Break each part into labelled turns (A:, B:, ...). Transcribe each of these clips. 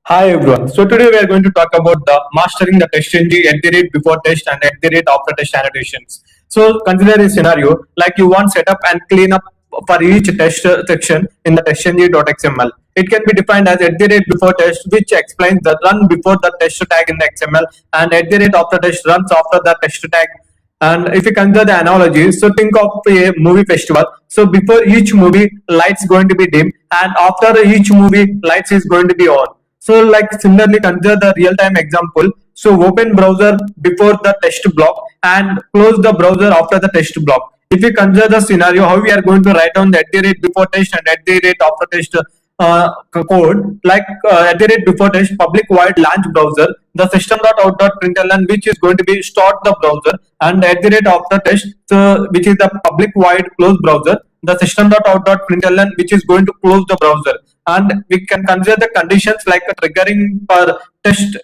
A: Hi everyone. So today we are going to talk about the mastering the TestNG at the rate before test and at the rate after test annotations. So consider a scenario like you want setup and clean up for each test section in the TestNG.xml. It can be defined as at the rate before test, which explains the run before the test tag in the XML, and at the rate after test runs after the test tag. And if you consider the analogy, so think of a movie festival. So before each movie, lights going to be dim, and after each movie, lights is going to be on. So like similarly, consider the real-time example. So open browser before the test block and close the browser after the test block. If we consider the scenario, how we are going to write down the at the rate before test and at the rate after test code, like at the rate before test public void launch browser, the system.out.println, which is going to be start the browser, and at the rate after test, which is the public void close browser, the system.out.println, which is going to close the browser. And we can consider the conditions like a triggering per test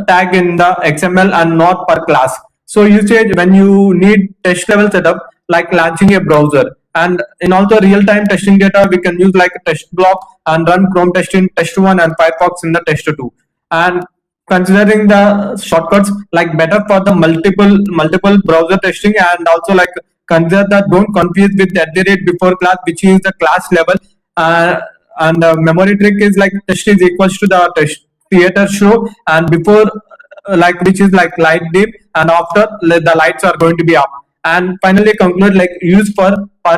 A: tag in the XML and not per class. So usage when you need test level setup like launching a browser, and in also real-time testing data we can use like a test block and run Chrome test in test1 and Firefox in the test2. And considering the shortcuts like better for the multiple browser testing, and also like consider that don't confuse with at the rate before class, which is the class level. And the memory trick is like test is equals to the test theater show, and before like which is like light dim, and after the lights are going to be up. And finally conclude like use for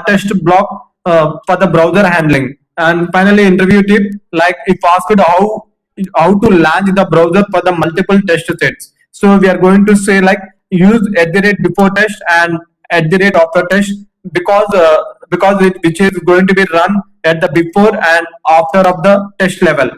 A: test block for the browser handling. And finally interview tip, like if asked how to launch the browser for the multiple test sets, so we are going to say like use at the rate before test and at the rate after test, because it which is going to be run at the before and after of the test level.